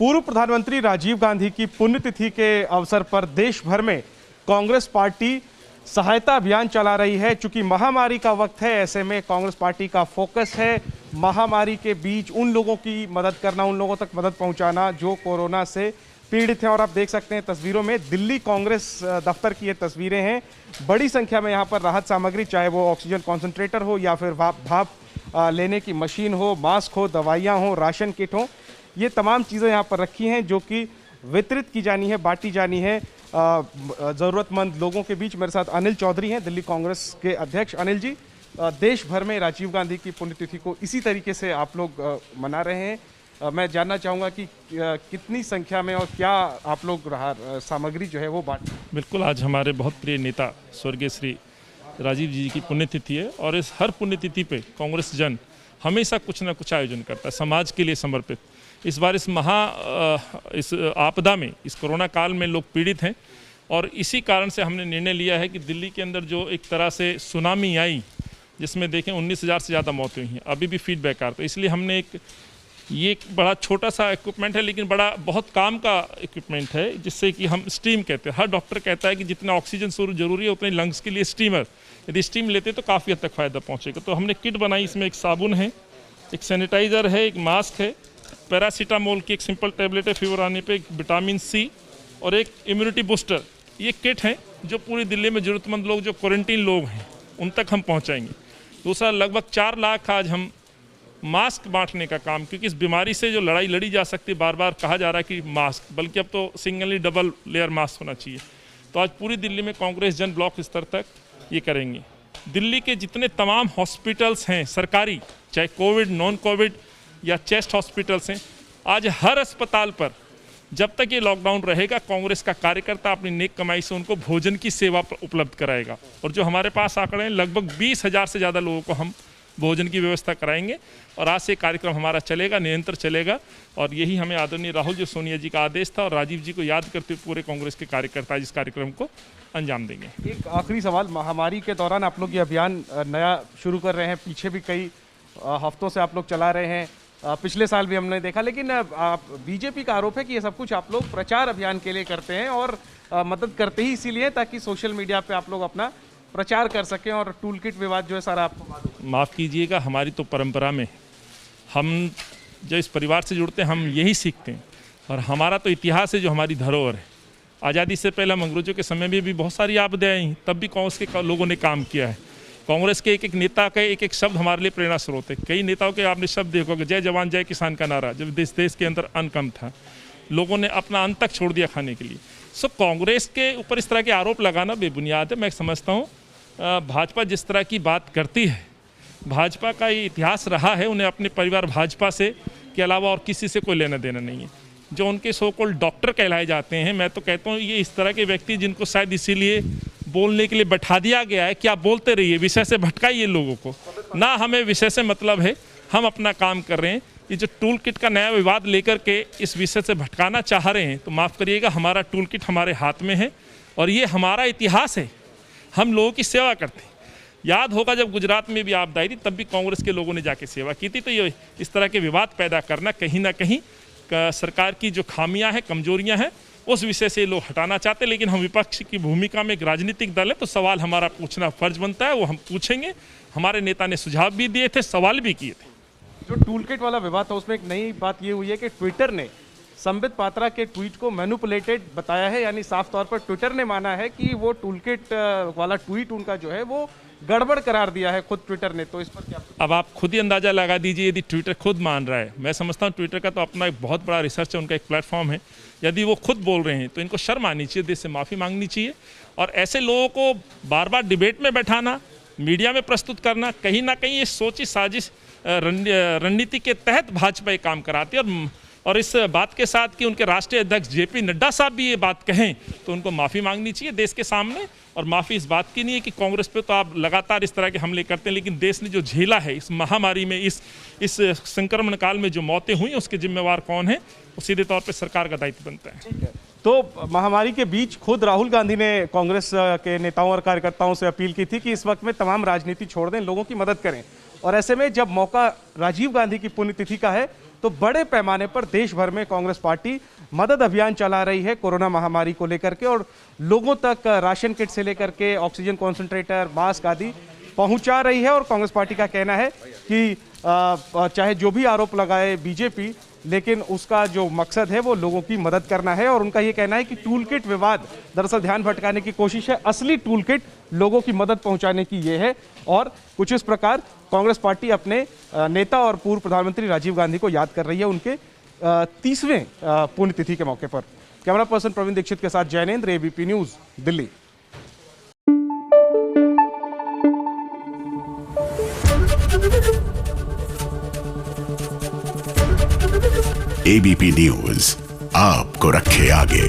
पूर्व प्रधानमंत्री राजीव गांधी की पुण्यतिथि के अवसर पर देश भर में कांग्रेस पार्टी सहायता अभियान चला रही है। चूंकि महामारी का वक्त है, ऐसे में कांग्रेस पार्टी का फोकस है महामारी के बीच उन लोगों की मदद करना, उन लोगों तक मदद पहुंचाना जो कोरोना से पीड़ित हैं। और आप देख सकते हैं तस्वीरों में दिल्ली कांग्रेस दफ्तर की ये तस्वीरें हैं। बड़ी संख्या में यहाँ पर राहत सामग्री, चाहे वो ऑक्सीजन कॉन्सेंट्रेटर हो या फिर भाप लेने की मशीन हो, मास्क हो, दवाइयाँ हो, राशन किट हो, ये तमाम चीज़ें यहाँ पर रखी हैं जो कि वितरित की जानी है, बांटी जानी है ज़रूरतमंद लोगों के बीच। मेरे साथ अनिल चौधरी हैं, दिल्ली कांग्रेस के अध्यक्ष। अनिल जी, देश भर में राजीव गांधी की पुण्यतिथि को इसी तरीके से आप लोग मना रहे हैं। मैं जानना चाहूँगा कि कितनी संख्या में और क्या आप लोग सामग्री जो है वो बांट। बिल्कुल, आज हमारे बहुत प्रिय नेता स्वर्गीय श्री राजीव जी की पुण्यतिथि है और इस हर पुण्यतिथि पे कांग्रेस जन हमेशा कुछ ना कुछ आयोजन करता है समाज के लिए समर्पित। इस बार इस आपदा में, इस कोरोना काल में लोग पीड़ित हैं और इसी कारण से हमने निर्णय लिया है कि दिल्ली के अंदर जो एक तरह से सुनामी आई, जिसमें देखें 19,000 से ज़्यादा मौतें हुई हैं, अभी भी फीडबैक आ रहा है। तो इसलिए हमने ये एक बड़ा छोटा सा इक्विपमेंट है, लेकिन बहुत काम का इक्विपमेंट है, जिससे कि हम स्टीम कहते हैं। हर डॉक्टर कहता है कि जितना ऑक्सीजन जरूरी है उतने लंग्स के लिए स्टीमर, यदि स्टीम लेते तो काफ़ी हद तक फ़ायदा पहुँचेगा। तो हमने किट बनाई, इसमें एक साबुन है, एक सैनिटाइज़र है, एक मास्क है, पैरासीटामोल की एक सिंपल टैबलेट है फीवर आने पे, एक विटामिन सी और एक इम्यूनिटी बूस्टर। ये किट हैं जो पूरी दिल्ली में ज़रूरतमंद लोग, जो क्वारंटीन लोग हैं, उन तक हम पहुंचाएंगे। दूसरा, लगभग 4 लाख आज हम मास्क बांटने का काम, क्योंकि इस बीमारी से जो लड़ाई लड़ी जा सकती है, बार बार कहा जा रहा है कि मास्क, बल्कि अब तो सिंगली डबल लेयर मास्क होना चाहिए। तो आज पूरी दिल्ली में कांग्रेस जन ब्लॉक स्तर तक ये करेंगे। दिल्ली के जितने तमाम हॉस्पिटल्स हैं सरकारी, चाहे कोविड, नॉन कोविड या चेस्ट हॉस्पिटल्स हैं, आज हर अस्पताल पर जब तक ये लॉकडाउन रहेगा, कांग्रेस का कार्यकर्ता अपनी नेक कमाई से उनको भोजन की सेवा उपलब्ध कराएगा। और जो हमारे पास आंकड़े हैं, लगभग 20,000 से ज़्यादा लोगों को हम भोजन की व्यवस्था कराएंगे। और आज से कार्यक्रम हमारा चलेगा, निरंतर चलेगा। और यही हमें आदरणीय राहुल जी सोनिया जी का आदेश था और राजीव जी को याद करते हुए पूरे कांग्रेस के कार्यकर्ता इस कार्यक्रम को अंजाम देंगे। एक आखिरी सवाल, महामारी के दौरान आप लोग ये अभियान नया शुरू कर रहे हैं, पीछे भी कई हफ्तों से आप लोग चला रहे हैं, पिछले साल भी हमने देखा, लेकिन बीजेपी का आरोप है कि ये सब कुछ आप लोग प्रचार अभियान के लिए करते हैं और मदद करते ही इसीलिए ताकि सोशल मीडिया पे आप लोग अपना प्रचार कर सकें और टूल किट विवाद जो है सारा आपको। माफ़ कीजिएगा, हमारी तो परंपरा में हम जो इस परिवार से जुड़ते हैं हम यही सीखते हैं और हमारा तो इतिहास है जो हमारी धरोहर है। आज़ादी से पहले हम अंग्रेजों के समय में भी बहुत सारी आपदाएं आई, तब भी कांग्रेस के लोगों ने काम किया है। कांग्रेस के एक एक नेता का एक एक शब्द हमारे लिए प्रेरणा स्रोत है। कई नेताओं के आपने शब्द देखोगे, जय जवान जय किसान का नारा, जब देश के अंदर अन्न कम था, लोगों ने अपना अन्न तक छोड़ दिया खाने के लिए। सो कांग्रेस के ऊपर इस तरह के आरोप लगाना बेबुनियाद है। मैं समझता हूँ भाजपा जिस तरह की बात करती है, भाजपा का ये इतिहास रहा है, उन्हें अपने परिवार भाजपा से के अलावा और किसी से कोई लेना देना नहीं है। जो उनके सो कॉल्ड डॉक्टर कहलाए जाते हैं, मैं तो कहता हूँ ये इस तरह के व्यक्ति जिनको शायद इसीलिए बोलने के लिए बैठा दिया गया है कि आप बोलते रहिए, विषय से भटकाइए लोगों को, ना हमें विषय से मतलब है, हम अपना काम कर रहे हैं। ये जो टूल किट का नया विवाद लेकर के इस विषय से भटकाना चाह रहे हैं, तो माफ़ करिएगा, हमारा टूल किट हमारे हाथ में है और ये हमारा इतिहास है, हम लोगों की सेवा करते हैं। याद होगा जब गुजरात में भी आपदा आई थी, तब भी कांग्रेस के लोगों ने जाके सेवा की थी। तो ये इस तरह के विवाद पैदा करना कहीं ना कहीं सरकार की जो खामियां हैं, कमजोरियां हैं, उस विषय से लोग हटाना चाहते हैं। लेकिन हम विपक्ष की भूमिका में एक राजनीतिक दल है, तो सवाल हमारा पूछना फर्ज बनता है, वो हम पूछेंगे। हमारे नेता ने सुझाव भी दिए थे, सवाल भी किए थे। जो टूल किट वाला विवाद था, उसमें एक नई बात ये हुई है कि ट्विटर ने संबित पात्रा के ट्वीट को मैनिपुलेटेड बताया है, यानी साफ तौर पर ट्विटर ने माना है कि वो टूल किट वाला ट्वीट उनका जो है वो गड़बड़ करार दिया है खुद ट्विटर ने। तो इस पर क्या? अब आप खुद ही अंदाजा लगा दीजिए, यदि ट्विटर खुद मान रहा है। मैं समझता हूँ ट्विटर का तो अपना एक बहुत बड़ा रिसर्च है, उनका एक प्लेटफॉर्म है। यदि वो खुद बोल रहे हैं तो इनको शर्म आनी चाहिए, देश से माफ़ी मांगनी चाहिए। और ऐसे लोगों को बार बार डिबेट में बैठाना, मीडिया में प्रस्तुत करना, कहीं ना कहीं ये सोची साजिश रणनीति के तहत भाजपा ये काम कराती है। और इस बात के साथ कि उनके राष्ट्रीय अध्यक्ष जेपी नड्डा साहब भी ये बात कहें, तो उनको माफ़ी मांगनी चाहिए देश के सामने। और माफ़ी इस बात की नहीं है कि कांग्रेस पे तो आप लगातार इस तरह के हमले करते हैं, लेकिन देश ने जो झेला है इस महामारी में, इस संक्रमण काल में जो मौतें हुई, उसके जिम्मेवार कौन है, वो सीधे तौर पर सरकार का दायित्व बनता है। ठीक है, तो महामारी के बीच खुद राहुल गांधी ने कांग्रेस के नेताओं और कार्यकर्ताओं से अपील की थी कि इस वक्त में तमाम राजनीति छोड़ दें, लोगों की मदद करें। और ऐसे में जब मौका राजीव गांधी की पुण्यतिथि का है, तो बड़े पैमाने पर देश भर में कांग्रेस पार्टी मदद अभियान चला रही है कोरोना महामारी को लेकर के, और लोगों तक राशन किट से लेकर के ऑक्सीजन कॉन्सेंट्रेटर, मास्क आदि पहुंचा रही है। और कांग्रेस पार्टी का कहना है कि चाहे जो भी आरोप लगाए बीजेपी, लेकिन उसका जो मकसद है वो लोगों की मदद करना है। और उनका ये कहना है कि टूल किट विवाद दरअसल ध्यान भटकाने की कोशिश है, असली टूल किट लोगों की मदद पहुंचाने की ये है। और कुछ इस प्रकार कांग्रेस पार्टी अपने नेता और पूर्व प्रधानमंत्री राजीव गांधी को याद कर रही है उनके 30वें पुण्यतिथि के मौके पर। कैमरा पर्सन प्रवीण दीक्षित के साथ Jainendra, ABP news, Delhi. ABP news आपको रखे आगे।